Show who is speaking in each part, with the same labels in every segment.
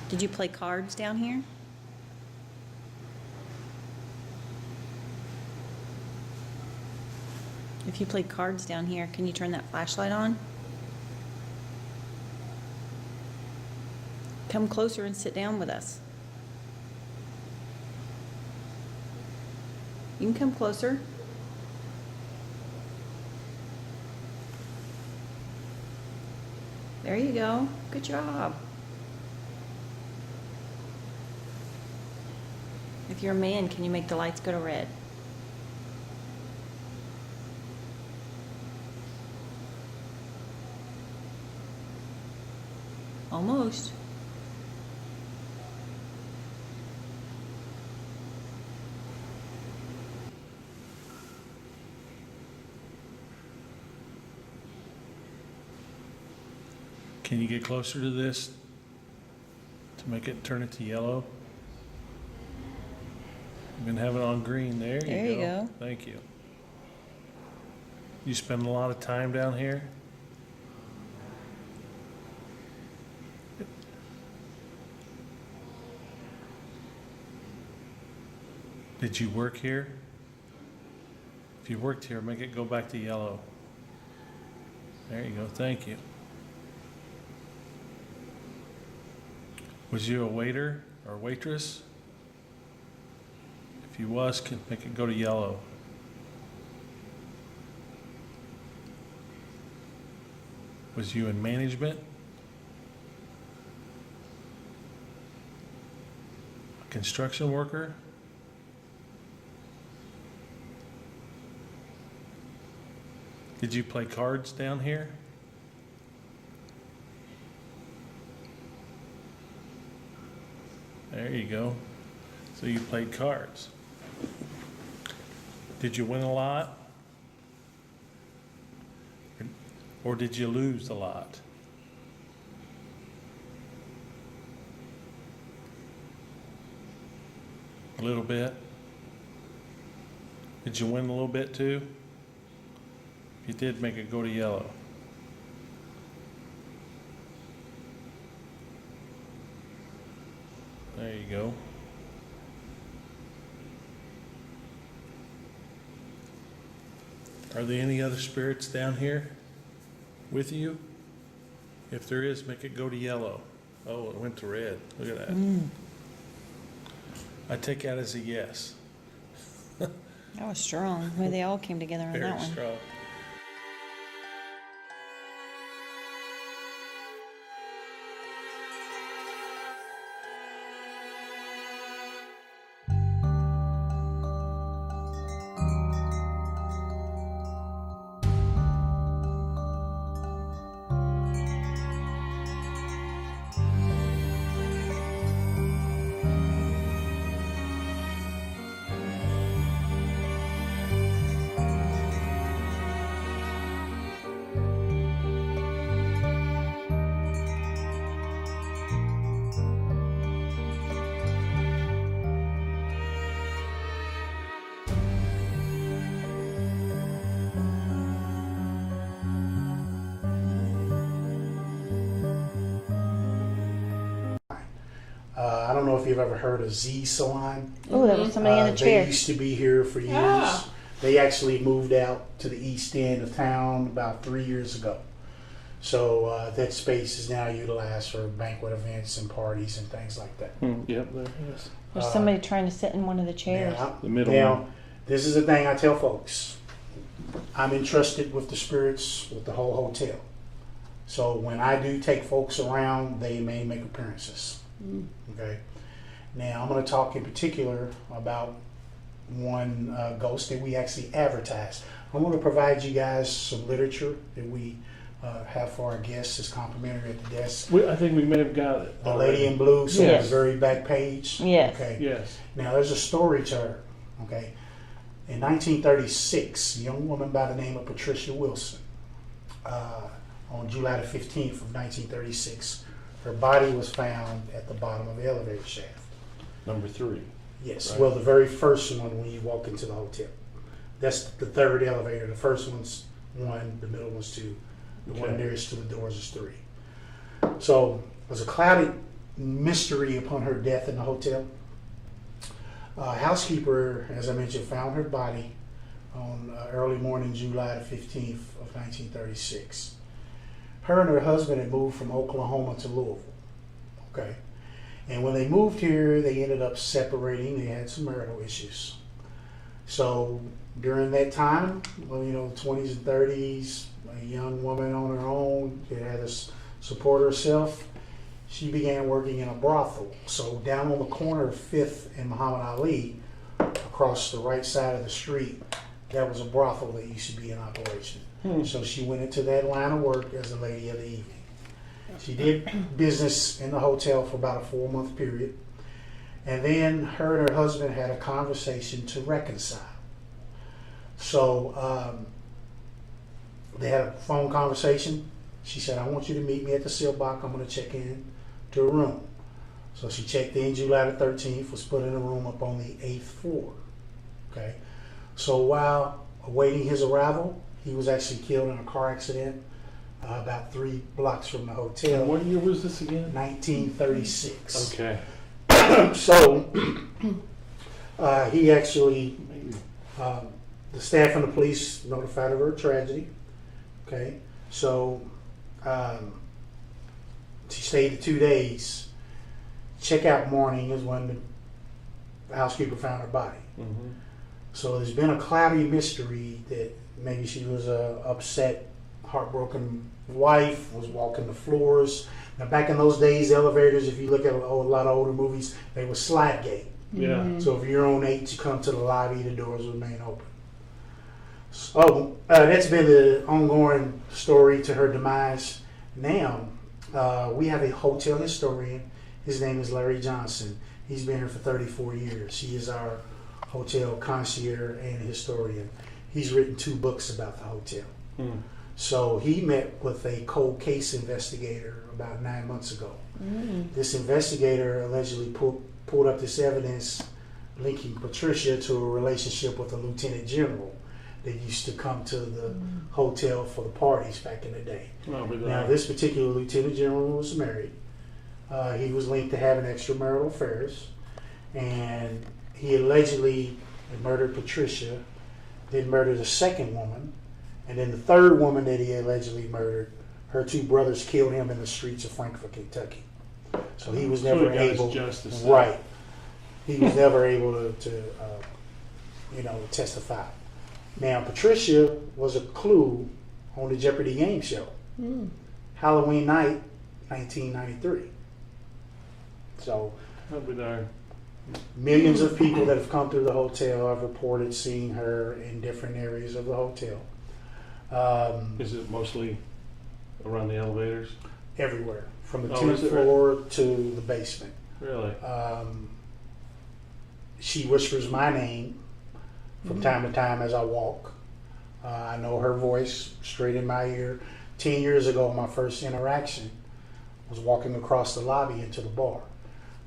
Speaker 1: Did you play cards down here? If you played cards down here, can you turn that flashlight on? Come closer and sit down with us. You can come closer. There you go. Good job. If you're a man, can you make the lights go to red? Almost.
Speaker 2: Can you get closer to this to make it turn it to yellow? You can have it on green. There you go. Thank you. You spend a lot of time down here? Did you work here? If you worked here, make it go back to yellow. There you go. Thank you. Was you a waiter or waitress? If you was, can make it go to yellow. Was you in management? A construction worker? Did you play cards down here? There you go. So you played cards. Did you win a lot? Or did you lose a lot? A little bit? Did you win a little bit too? If you did, make it go to yellow. There you go. Are there any other spirits down here with you? If there is, make it go to yellow. Oh, it went to red. Look at that. I take that as a yes.
Speaker 1: That was strong. Maybe they all came together on that
Speaker 2: Very
Speaker 1: one.
Speaker 2: strong.
Speaker 3: I don't know if you've ever heard of Z Salon.
Speaker 1: Oh, there was somebody in the
Speaker 3: They
Speaker 1: chair.
Speaker 3: used to be here for years.
Speaker 4: Ah.
Speaker 3: They actually moved out to the east end of town about 3 years ago. So that space is now utilized for banquet events and parties and things like that.
Speaker 2: Yep, there is.
Speaker 1: There's somebody trying to sit in one of the chairs.
Speaker 2: The middle
Speaker 3: now,
Speaker 2: one.
Speaker 3: this is the thing I tell folks. I'm entrusted with the spirits with the whole hotel. So when I do take folks around, they may make appearances. Okay. Now I'm going to talk in particular about one ghost that we actually advertise. I'm going to provide you guys some literature that we have for our guests as complimentary at the desk.
Speaker 2: I think we may have got it.
Speaker 3: The lady in blue, so
Speaker 1: Yes.
Speaker 3: the very back page.
Speaker 1: Yes.
Speaker 3: Okay.
Speaker 2: Yes.
Speaker 3: Now there's a story to her. Okay. In 1936, a young woman by the name of Patricia Wilson, on July the 15th of 1936, her body was found at the bottom of the elevator shaft.
Speaker 2: Number 3.
Speaker 3: Yes,
Speaker 2: Right.
Speaker 3: well, the very first one when you walk into the hotel. That's the third elevator. The first one's 1, the middle one's 2, the one
Speaker 2: Okay.
Speaker 3: nearest to the doors is 3. So it was a cloudy mystery upon her death in the hotel. Housekeeper, as I mentioned, found her body on early morning, July the 15th of 1936. Her and her husband had moved from Oklahoma to Louisville. Okay. And when they moved here, they ended up separating. They had some marital issues. So during that time, well, 20s and 30s, a young woman on her own, she had to support herself. She began working in a brothel. So down on the corner of 5th and Muhammad Ali, across the right side of the street, there was a brothel that used to be in operation. So she went into that line of work as a lady of the evening. She did business in the hotel for about a 4-month period. And then her and her husband had a conversation to reconcile. So they had a phone conversation. She said, I want you to meet me at the Seelbach. I'm going to check in to a room. So she checked in July the 13th, was put in a room up on the 8th floor. Okay. So while awaiting his arrival, he was actually killed in a car accident about 3 blocks from the hotel.
Speaker 2: And what year was this again?
Speaker 3: 1936.
Speaker 2: Okay.
Speaker 3: So he actually, the staff and the police notified of her tragedy. Okay. So she stayed the 2 days. Checkout morning is when the housekeeper found her body.
Speaker 2: Mm-hmm.
Speaker 3: So there's been a cloudy mystery that maybe she was a upset, heartbroken wife, was walking the floors. Now back in those days, elevators, if you look at a lot of older movies, they were slide gate.
Speaker 2: Yeah.
Speaker 3: So if you're on 8, you come to the lobby, the doors remain open. So that's been the ongoing story to her demise. Now we have a hotel historian. His name is Larry Johnson. He's been here for 34 years. He is our hotel concierge and historian. He's written 2 books about the hotel. So he met with a cold case investigator about 9 months ago. This investigator allegedly pulled up this evidence linking Patricia to a relationship with a lieutenant general that used to come to the hotel for the parties back in the day. Now this particular lieutenant general was married. He was linked to having extramarital affairs, and he allegedly murdered Patricia, then murdered a second woman, and then the third woman that he allegedly murdered, her 2 brothers killed him in the streets of Frankfort, Kentucky. So he was never able, right? He was never able to testify. Now Patricia was a clue on the Jeopardy game show, Halloween night, 1993. So millions of people that have come through the hotel have reported seeing her in different areas of the hotel.
Speaker 2: Is it mostly around the elevators?
Speaker 3: Everywhere, from the 10th floor to the basement.
Speaker 2: Really?
Speaker 3: She whispers my name from time to time as I walk. I know her voice straight in my ear. 10 years ago, my first interaction was walking across the lobby into the bar.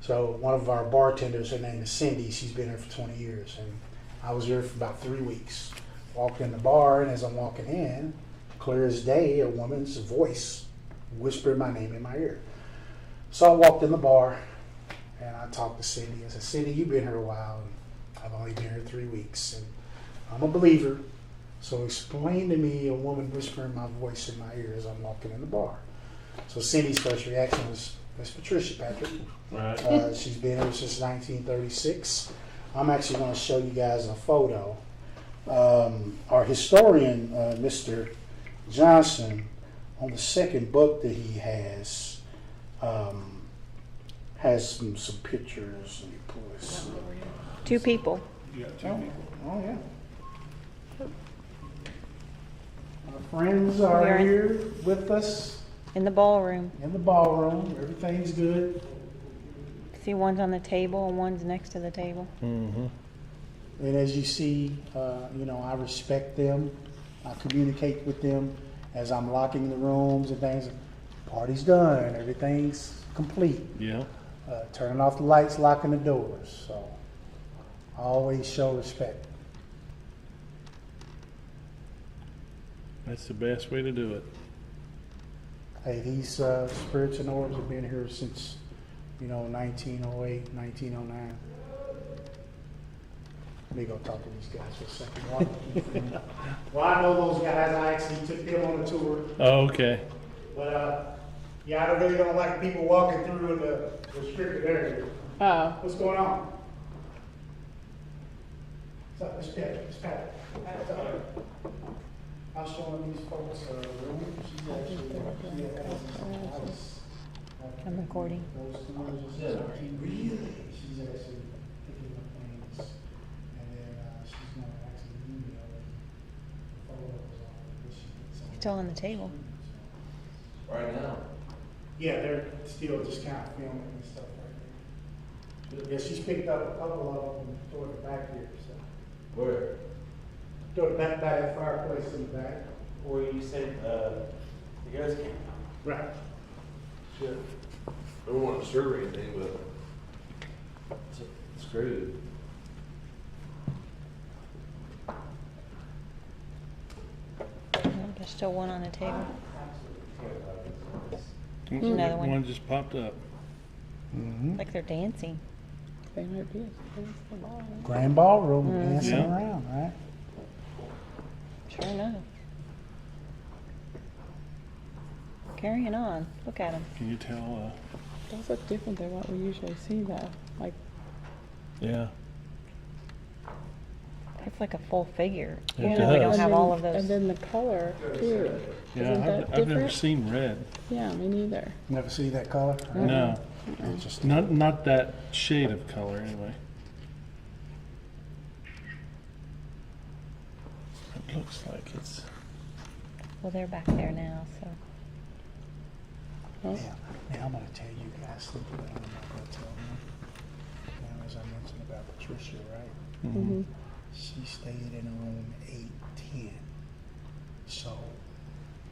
Speaker 3: So one of our bartenders, her name is Cindy, she's been here for 20 years, and I was here for about 3 weeks. Walked in the bar, and as I'm walking in, clear as day, a woman's voice whispered my name in my ear. So I walked in the bar, and I talked to Cindy. I said, Cindy, you've been here a while, and I've only been here 3 weeks, and I'm a believer. So explain to me a woman whispering my voice in my ear as I'm walking in the bar. So Cindy's first reaction was, Miss Patricia, Patrick.
Speaker 2: Right.
Speaker 3: She's been here since 1936. I'm actually going to show you guys a photo. Our historian, Mr. Johnson, on the second book that he has some pictures. Let me pull this.
Speaker 1: 2 people.
Speaker 2: You got 2 people.
Speaker 3: Oh yeah. Our friends are
Speaker 1: We're in-
Speaker 3: here with us
Speaker 1: In the ballroom.
Speaker 3: in the ballroom. Everything's good.
Speaker 1: See, one's on the table and one's next to the table.
Speaker 2: Mm-hmm.
Speaker 3: And as you see, I respect them. I communicate with them as I'm locking the rooms and things. Party's done. Everything's complete.
Speaker 2: Yeah.
Speaker 3: Turning off the lights, locking the doors. So I always show respect.
Speaker 2: That's the best way to do it.
Speaker 3: Hey, these spirits and orbs have been here since you know, 1908, 1909. Let me go talk to these guys for a second. Well, I know those guys. I actually took them on a tour.
Speaker 2: Oh, okay.
Speaker 3: But, yeah, I really don't like people walking through in the restricted area.
Speaker 4: Oh,
Speaker 3: What's going on? What's up? It's Pat. It's Pat. What's up? I was showing these folks a room. She's actually,
Speaker 1: I'm recording.
Speaker 3: Really? She's actually picking up things, and then she's gonna actually email the photos on what she gets on.
Speaker 1: It's all on the table.
Speaker 5: Right now.
Speaker 3: Yeah, they're still just kind of filming and stuff right there. Yeah, she's picked up a couple of them toward the back here, so.
Speaker 5: Where?
Speaker 3: Toward the back, by that fireplace in the back.
Speaker 5: Where you said, the ghost camp?
Speaker 3: Right.
Speaker 5: Shit. I don't want to disturb or anything, but it's screwed.
Speaker 1: There's still one on the table.
Speaker 2: Another
Speaker 1: one.
Speaker 2: One just popped up.
Speaker 3: Mm-hmm.
Speaker 1: Like they're dancing.
Speaker 4: they might be. It's the ball.
Speaker 3: Grand ballroom, dancing
Speaker 2: Yeah.
Speaker 3: around, right?
Speaker 1: Sure enough. Carrying on. Look at them.
Speaker 2: Can you tell?
Speaker 4: Those look different than what we usually see though. Like,
Speaker 2: Yeah.
Speaker 1: It's like a full figure.
Speaker 2: It
Speaker 1: Even though we don't
Speaker 2: does.
Speaker 1: have
Speaker 4: and
Speaker 1: all
Speaker 4: then-
Speaker 1: of those.
Speaker 4: And then the color too.
Speaker 2: Yeah,
Speaker 4: Isn't that
Speaker 2: I've never
Speaker 4: different?
Speaker 2: seen red.
Speaker 4: Yeah, me neither.
Speaker 3: Never see that color?
Speaker 2: No,
Speaker 3: It's just,
Speaker 2: not that shade of color anyway. It looks like it's.
Speaker 1: Well, they're back there now, so.
Speaker 4: Oh,
Speaker 3: yeah. Now I'm gonna tell you guys something that I'm not gonna tell them. Now, as I mentioned about Patricia, right?
Speaker 4: mhm.
Speaker 3: She stayed in room 810. So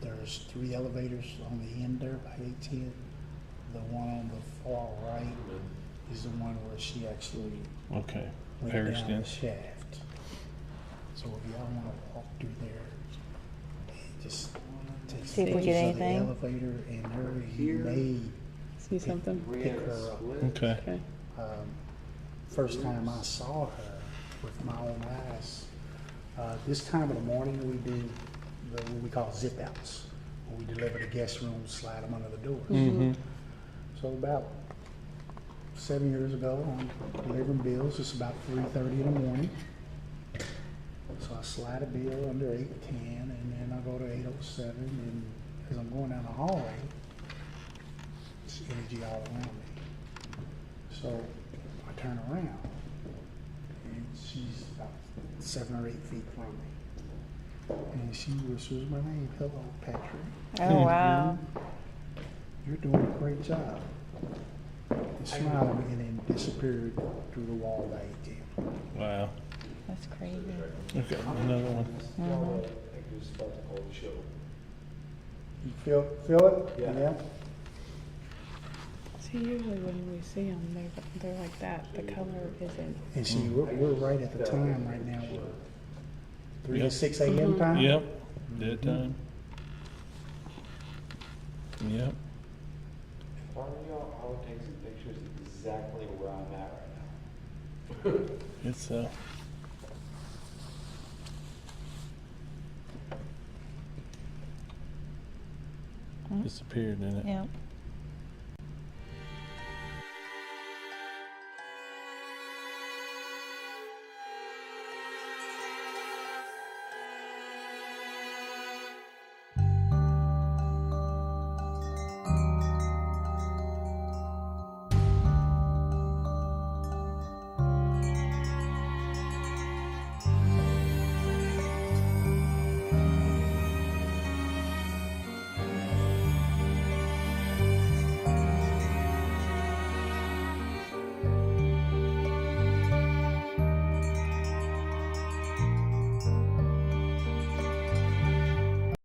Speaker 3: there's 3 elevators on the end there by 810. The one on the far right is the one where she actually
Speaker 2: Okay.
Speaker 3: went
Speaker 2: Perished
Speaker 3: down
Speaker 2: in.
Speaker 3: the shaft. So if y'all want to walk through there, just take
Speaker 1: See if we
Speaker 3: pictures
Speaker 1: get
Speaker 3: of
Speaker 1: anything.
Speaker 3: the elevator and her, you
Speaker 5: Here.
Speaker 3: may
Speaker 4: See something?
Speaker 3: pick her up.
Speaker 2: Okay.
Speaker 4: Okay.
Speaker 3: First time I saw her with my own eyes, this time of the morning we do what we call zip outs. Where we deliver the guest rooms, slide them under the doors.
Speaker 2: Mm-hmm.
Speaker 3: So about 7 years ago, I'm delivering bills. It's about 3:30 in the morning. So I slide a bill under 810, and then I go to 807, and as I'm going down the hallway, it's energy all around me. So I turn around, and she's about 7 or 8 feet from me. And she whispers my name, "Hello, Patrick.
Speaker 1: Oh, wow.
Speaker 3: You're doing a great job." And smiled at me and then disappeared through the wall by 810.
Speaker 2: Wow.
Speaker 1: That's crazy.
Speaker 2: Okay, another one.
Speaker 3: You feel it?
Speaker 5: Yeah.
Speaker 4: See, usually when we see them, they're like that. The color isn't.
Speaker 3: And see, we're right at the time right now. We're 3 to
Speaker 2: Yep.
Speaker 3: 6 a.m. time.
Speaker 2: Yep. Dead time. Yep.
Speaker 6: Part of y'all, I would take some pictures exactly where I'm at right now.
Speaker 2: It's disappeared, didn't it?
Speaker 1: Yep.